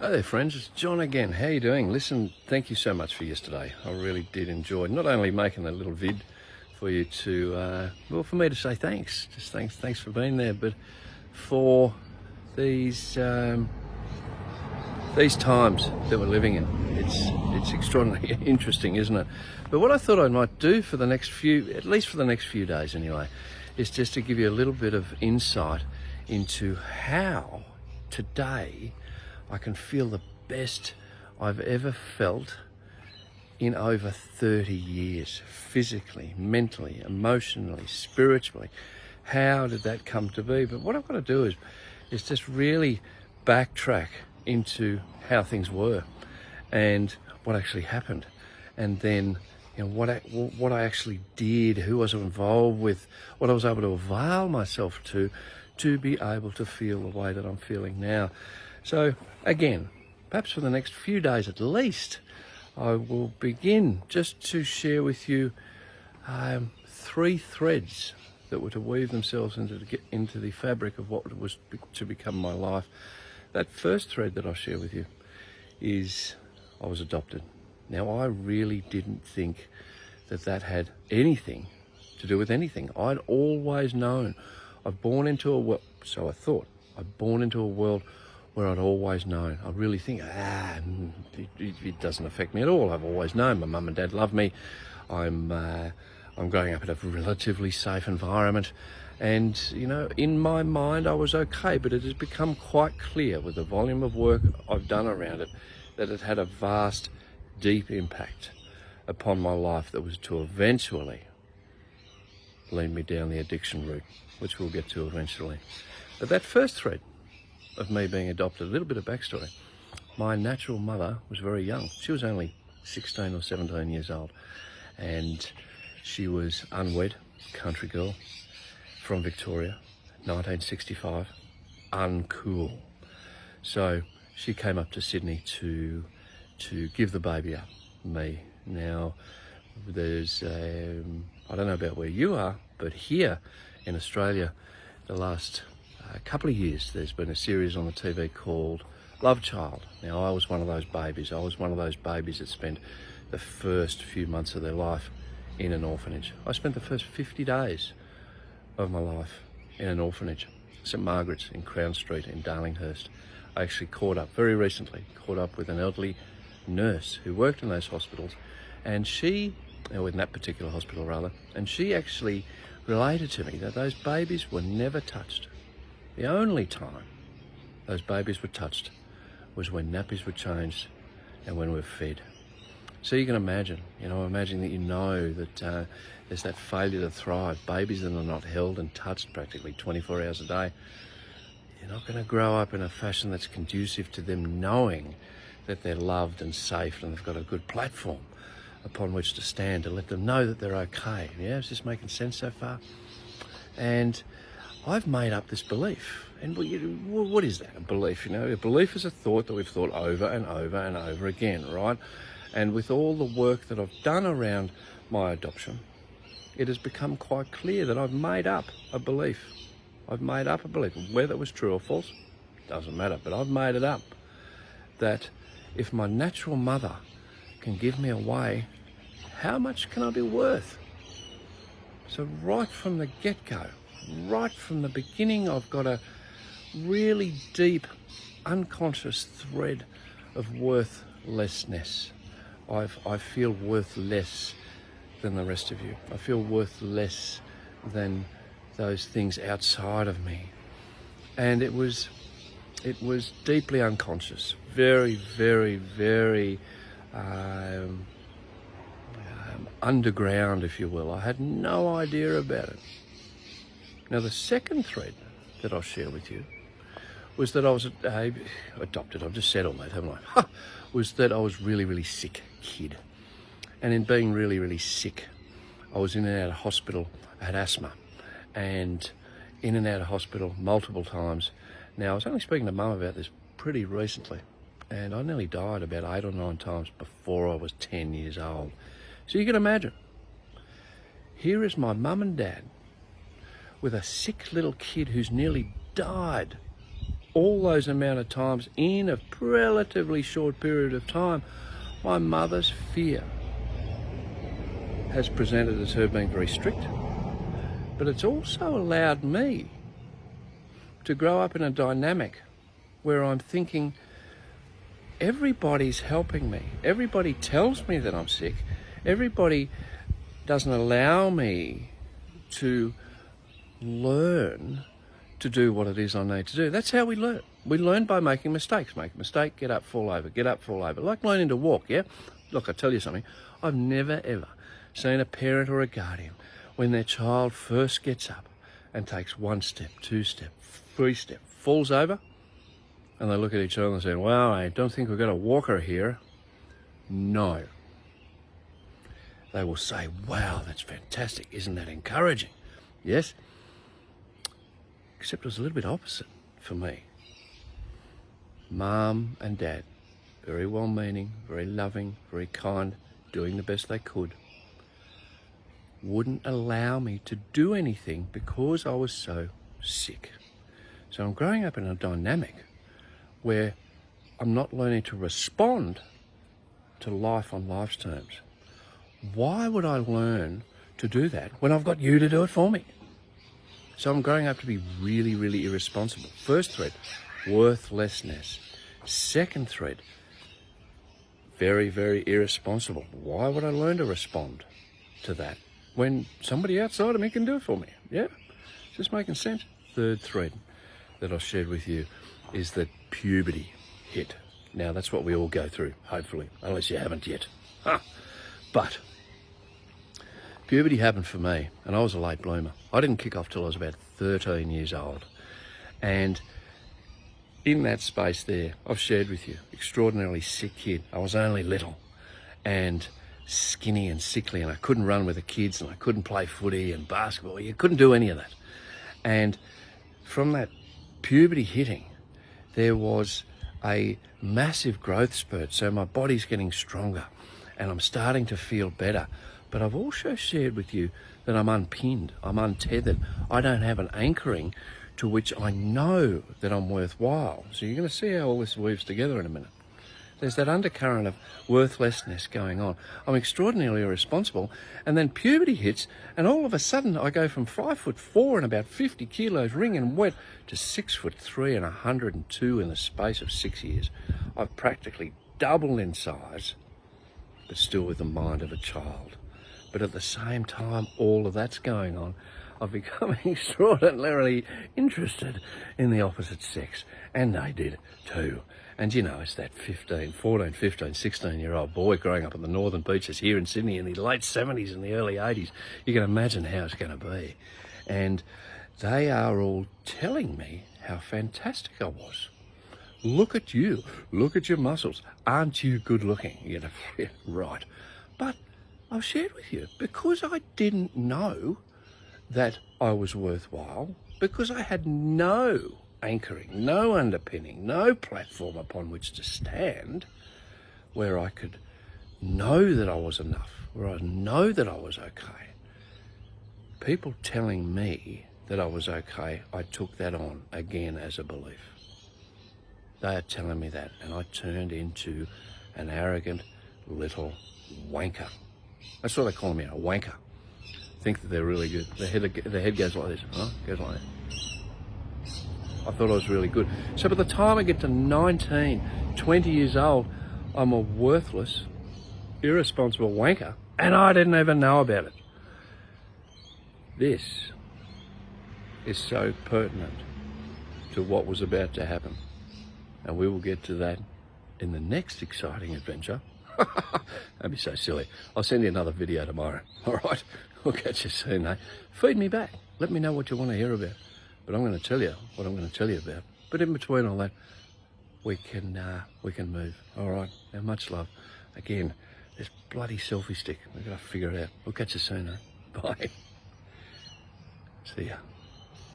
Hi there friends, it's John again. How you doing? Listen, thank you so much for yesterday. I really did enjoy not only making that little vid for you to, for me to say thanks. Just thanks for being there, but for these times that we're living in. It's extraordinarily interesting, isn't it? But what I thought I might do for the next few, at least for the next few days anyway, is just to give you a little bit of insight into how today I can feel the best I've ever felt in over 30 years, physically, mentally, emotionally, spiritually. How did that come to be? But what I've got to do is just really backtrack into how things were and what actually happened, and then what I actually did, who was involved with, what I was able to avail myself to be able to feel the way that I'm feeling now. So again, perhaps for the next few days at least, I will begin just to share with you 3 threads that were to weave themselves into the fabric of what was to become my life. That first thread that I'll share with you is I was adopted. Now, I really didn't think that had anything to do with anything. I'd always known. I've born into a world, so I thought, I've born into a world where I'd always known. I really think, it doesn't affect me at all. I've always known. My mum and dad love me. I'm growing up in a relatively safe environment. And, in my mind, I was okay. But it has become quite clear with the volume of work I've done around it that it had a vast, deep impact upon my life that was to eventually lead me down the addiction route, which we'll get to eventually. But that first thread of me being adopted, a little bit of backstory. My natural mother was very young. She was only 16 or 17 years old, and she was unwed, country girl from Victoria, 1965, uncool. So she came up to Sydney to give the baby up, me. Now, there's, I don't know about where you are, but here in Australia, the last couple of years, there's been a series on the TV called Love Child. Now, I was one of those babies. I was one of those babies that spent the first few months of their life in an orphanage. I spent the first 50 days of my life in an orphanage, St Margaret's in Crown Street in Darlinghurst. I actually caught up with an elderly nurse who worked in those hospitals, and she, or in that particular hospital rather, and she actually related to me that those babies were never touched. The only time those babies were touched was when nappies were changed and when we were fed. So you can imagine, that there's that failure to thrive. Babies that are not held and touched practically 24 hours a day, you're not going to grow up in a fashion that's conducive to them knowing that they're loved and safe and they've got a good platform upon which to stand to let them know that they're okay. Yeah, is this making sense so far? And I've made up this belief. And what is that, a belief? A belief is a thought that we've thought over and over and over again, right? And with all the work that I've done around my adoption, it has become quite clear that I've made up a belief. I've made up a belief. Whether it was true or false, doesn't matter, but I've made it up. That if my natural mother can give me away, how much can I be worth? So right from the get-go, right from the beginning, I've got a really deep, unconscious thread of worthlessness. I feel worth less than the rest of you. I feel worth less than those things outside of me. And it was deeply unconscious, very, very, very underground, if you will. I had no idea about it. Now, the second thread that I'll share with you was that I was adopted. I've just said all that, haven't I? Was that I was really, really sick kid. And in being really, really sick, I was in and out of hospital. I had asthma, and in and out of hospital multiple times. Now, I was only speaking to Mum about this pretty recently, and I nearly died about 8 or 9 times before I was 10 years old. So you can imagine, here is my mum and dad with a sick little kid who's nearly died all those amount of times in a relatively short period of time, my mother's fear has presented as her being very strict, but it's also allowed me to grow up in a dynamic where I'm thinking, everybody's helping me. Everybody tells me that I'm sick. Everybody doesn't allow me to learn to do what it is I need to do. That's how we learn. We learn by making mistakes. Make a mistake, get up, fall over, get up, fall over. Like learning to walk, yeah? Look, I tell you something. I've never, ever seen a parent or a guardian when their child first gets up and takes 1 step, 2 step, 3 step, falls over, and they look at each other and say, well, I don't think we've got a walker here. No. They will say, wow, that's fantastic. Isn't that encouraging? Yes. Except it was a little bit opposite for me. Mum and Dad, very well-meaning, very loving, very kind, doing the best they could, wouldn't allow me to do anything because I was so sick. So I'm growing up in a dynamic where I'm not learning to respond to life on life's terms. Why would I learn to do that when I've got you to do it for me? So I'm growing up to be really, really irresponsible. First thread, worthlessness. Second thread, very, very irresponsible. Why would I learn to respond to that when somebody outside of me can do it for me? Yeah, just making sense. Third thread that I shared with you is that puberty hit. Now, that's what we all go through, hopefully, unless you haven't yet. But puberty happened for me, and I was a late bloomer. I didn't kick off till I was about 13 years old. And in that space there, I've shared with you, extraordinarily sick kid. I was only little and skinny and sickly, and I couldn't run with the kids, and I couldn't play footy and basketball. You couldn't do any of that. And from that puberty hitting, there was a massive growth spurt. So my body's getting stronger and I'm starting to feel better. But I've also shared with you that I'm unpinned, I'm untethered. I don't have an anchoring to which I know that I'm worthwhile. So you're going to see how all this weaves together in a minute. There's that undercurrent of worthlessness going on. I'm extraordinarily irresponsible, and then puberty hits, and all of a sudden I go from 5'4" and about 50 kilos wringing wet to 6'3" and 102 in the space of 6 years. I've practically doubled in size, but still with the mind of a child. But at the same time, all of that's going on, I've become extraordinarily interested in the opposite sex, and they did too. And you know, it's that 14, 15, 16-year-old boy growing up on the northern beaches here in Sydney in the late 70s and the early 80s. You can imagine how it's going to be. And they are all telling me how fantastic I was. Look at you. Look at your muscles. Aren't you good looking? You know, yeah, right. But I've shared with you, because I didn't know that I was worthwhile, because I had no anchoring, no underpinning, no platform upon which to stand where I could know that I was enough, where I know that I was okay. People telling me that I was okay, I took that on again as a belief. They are telling me that, and I turned into an arrogant little wanker. That's what they call me, a wanker. Think that they're really good. The head goes like this, huh? Goes like that. I thought I was really good. So by the time I get to 19, 20 years old, I'm a worthless, irresponsible wanker, and I didn't even know about it. This is so pertinent to what was about to happen. And we will get to that in the next exciting adventure. Don't be so silly. I'll send you another video tomorrow. All right? We'll catch you soon, eh? Feed me back. Let me know what you want to hear about. But I'm going to tell you what I'm going to tell you about. But in between all that, we can move. All right? Now, much love. Again, this bloody selfie stick. We've got to figure it out. We'll catch you soon, eh? Bye. See ya.